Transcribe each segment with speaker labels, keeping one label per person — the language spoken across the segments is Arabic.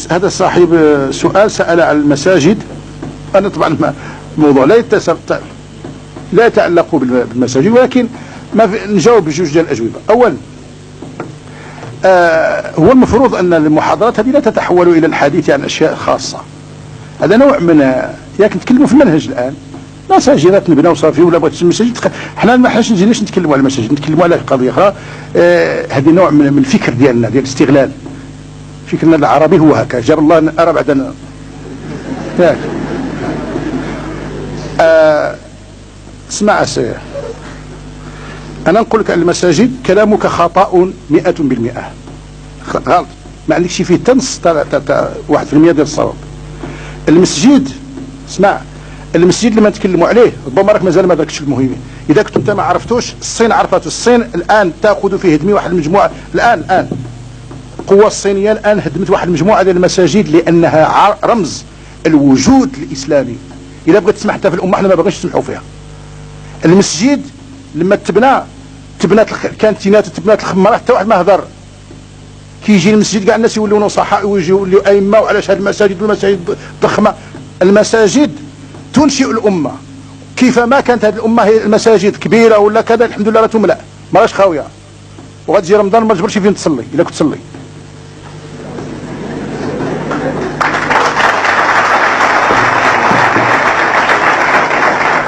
Speaker 1: هذا صاحب سؤال سأل عن المساجد. أنا طبعا الموضوع لا يتعلق بالمساجد، ولكن ما نجاوب بجوج ديال الأجوبة. أولا هو المفروض أن المحاضرات هذه لا تتحول إلى الحديث عن أشياء خاصة. هذا نوع من ياك نتكلموا في المنهج الآن، مساجد نبناو صافي، ولا بغيت المساجد حنا ما حناش نجيناش نتكلموا على المساجد، نتكلموا على قضية أخرى. هذه نوع من الفكر ديالنا ديال الاستغلال. فكرنا العربي هو هكا، جاب الله نرى بعدنا ياك. اسمع سي، أنا نقول لك على المساجد كلامك خطأ 100%، غلط، ما عندكش فيه تنص 1% ديال الصواب. المسجد، اسمع، المسجد اللي ما نتكلموا عليه ربما راك مازال ما دركش المهم. اذا كنت انت ما عرفتوش، الصين عرفته. الصين الان تاخذ في هدم واحد المجموعه، الان القوه الصينيه الان هدمت واحد المجموعه ديال المساجد لانها رمز الوجود الاسلامي. اذا بغيت تسمح حتى في الامه احنا ما باغينش نسمحوا فيها. المسجد لما تبنات الكانتينات وتبنات الخمارات حتى واحد ما هضر. كيجي المسجد كاع الناس يوليو نصحاء ويوليو ائمه، وعلاش هاد المساجد والمساجد ضخمه. المساجد تنشئ الامه، كيفما كانت هذه الامه هي المساجد كبيره ولا كذا، الحمد لله راه تملا ما راهش خاويه. وغتجي رمضان ما تجبرش فين تصلي الا كنت تصلي.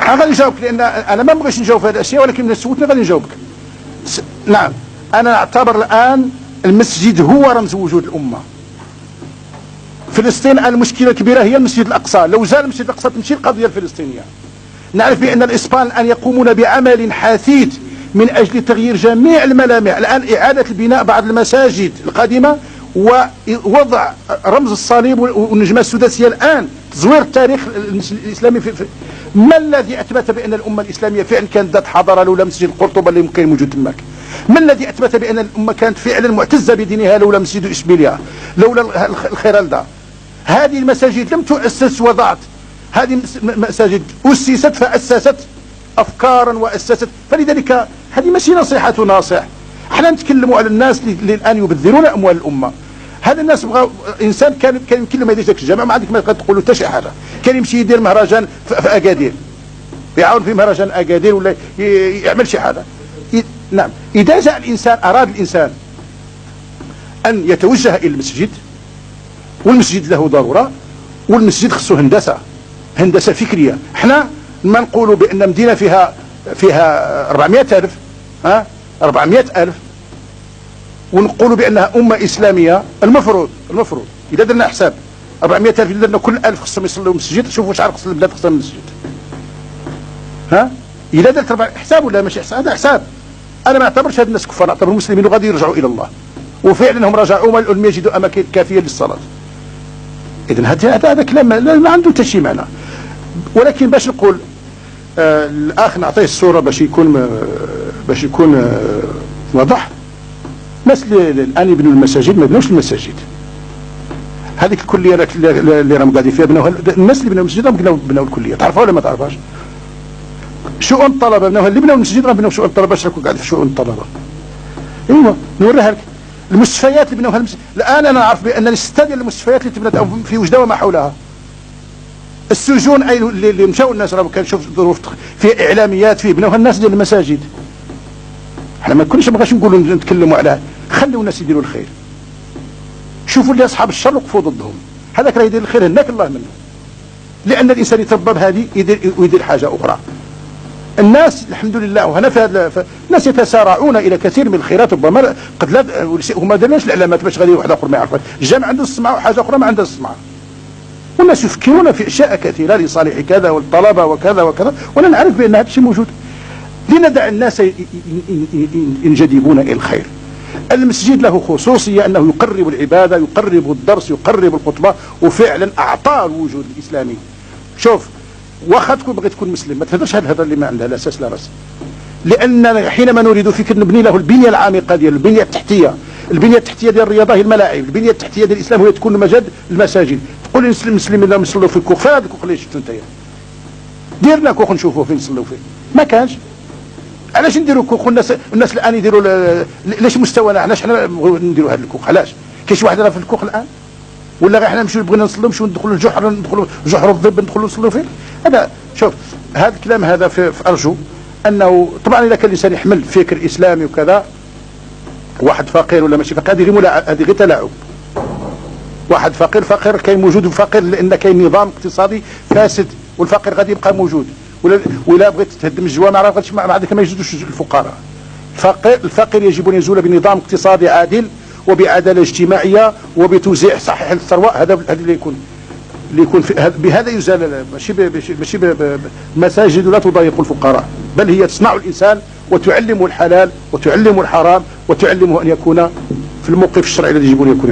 Speaker 1: انا غادي نجاوبك، لان انا ما بغيتش نجاوب في هذه الاشياء، ولكن من سولتني غادي نجاوبك. نعم، انا اعتبر الان المسجد هو رمز وجود الامه. فلسطين المشكله الكبيره هي المسجد الاقصى، لو زال المسجد الاقصى تمشي القضيه الفلسطينيه. نعرف بان الاسبان الان يقومون بعمل حثيث من اجل تغيير جميع الملامح، الان اعاده البناء بعض المساجد القديمه ووضع رمز الصليب والنجمه السداسيه، الان تزوير التاريخ الاسلامي ما الذي اثبت بان الامه الاسلاميه فعلا كانت ذات حضاره لولا مسجد القرطبه اللي كان موجود تماك؟ ما الذي اثبت بان الامه كانت فعلا معتزه بدينها لولا مسجد اشبيليه، لولا الخيرالده؟ هذه المساجد لم تؤسس وضعت، هذه المساجد أسست فأسست أفكارا وأسست، فلذلك هذه ماشي نصيحة ناصح. احنا نتكلموا على الناس اللي الآن يبذرون أموال الأمة. هذا الناس بغاو إنسان كان يمكن له ما يديرش ذاك الجامع، ما عندك ما تقول له حتى شي حاجة. كان يمشي يدير مهرجان في أكادير، يعاون في مهرجان أكادير ولا يعمل شي حاجة. نعم، إذا جاء الإنسان أراد الإنسان أن يتوجه إلى المسجد، والمسجد له ضرورة، والمسجد خصو هندسة فكرية. احنا ما نقولوا بأن مدينة فيها 400,000 400,000 ونقولوا بأنها أمة إسلامية. المفروض إذا درنا حساب 400,000، إذا درنا كل 1000 خصهم يصلوا المسجد، شوفوا شحال خص البلاد خصها المسجد. إذا درت حساب ولا ماشي حساب؟ هذا حساب. أنا ما أعتبرش هاد الناس كفار، أعتبر مسلمين وغادي يرجعوا إلى الله، وفعلا هم رجعوا ولم يجدوا أماكن كافية للصلاة. إذن هذا كلام ما عنده حتى شي معنى. ولكن باش نقول الأخ نعطيه الصورة باش يكون واضح. الناس الآن يبنوا المساجد ما يبنوش المساجد. هذيك الكلية اللي راهم قاعدين فيها بنوها الناس اللي بنوا المسجد، راهم بنوا الكلية. تعرفها ولا ما تعرفهاش؟ شؤون الطلبة بنوها، اللي بنوا المسجد راهم بنوا شؤون الطلبة باش يكونوا قاعدين في شؤون الطلبة. ايوا نوريها لك. المستشفيات اللي بنوها الان انا نعرف بان 6 ديال المستشفيات اللي تبنت في وجده وما حولها. السجون اي اللي مشاو الناس راهم كنشوف ظروف في اعلاميات فيه بنوها الناس ديال المساجد. احنا ما كناش بغاش نقولوا نتكلموا على، خليوا الناس يديروا الخير. شوفوا اللي اصحاب الشر وقفوا ضدهم، هذاك راه يدير الخير هناك الله منه. لان الانسان يتربى بهذه يدير حاجه اخرى. الناس الحمد لله، وهنا في هذا الناس يتسارعون الى كثير من الخيرات، ربما قد لا هما دارناش الاعلامات باش غادي واحد اخر ما يعرفها. الجامع عنده السمعه وحاجه اخرى ما عندها السمعه. والناس يفكرون في اشياء كثيره لصالح كذا والطلبه وكذا وكذا، وانا نعرف بان هذا الشيء موجود. لندع الناس ينجذبون الى الخير. المسجد له خصوصيه انه يقرب العباده، يقرب الدرس، يقرب الخطبه، وفعلا اعطى الوجود الاسلامي. شوف، واخا تكون بغيت تكون مسلم ما تهدرش هذا الهضره اللي ما عندها لا اساس لا راس. لان حينما نريد فكر نبني له البنيه العميقه ديال البنيه التحتيه ديال الرياضه هي الملاعب، البنيه التحتيه ديال الاسلام هي تكون مجال المساجد. تقول لي المسلمين لا يصلوا في الكوخ، فين هذا الكوخ اللي شفتوا انت؟ ديرنا كوخ نشوفوه فين نصلوا فيه، ما كانش. علاش نديروا كوخ الناس الان يديروا ليش مستوانا؟ علاش حنا نديروا هذا الكوخ؟ علاش كاين شي واحد راه في الكوخ الان؟ ولا غير احنا نمشيو بغينا نصليو نمشيو ندخلوا الجحر، ندخلوا جحر الضب ندخلوا نصليو فيه؟ هذا شوف هذا الكلام هذا في ارجو انه طبعا اذا كان الانسان يحمل فكر اسلامي وكذا، واحد فقير ولا ماشي فقير، هذه غير تلاعب. واحد فقير كاين موجود فقير لان كاين نظام اقتصادي فاسد، والفقير غادي يبقى موجود. ولا بغيت تهدم الجوامع راه مع ذلك ما يوجدوش الفقراء. الفقير يجب ان يزول بنظام اقتصادي عادل وبعداله اجتماعيه وبتوزيع صحيح للثروه. هذا اللي يكون بهذا يزال، ماشي مساجد لا تضايق الفقراء، بل هي تصنع الانسان وتعلمه الحلال وتعلمه الحرام وتعلمه ان يكون في الموقف الشرعي الذي يجب ان يكون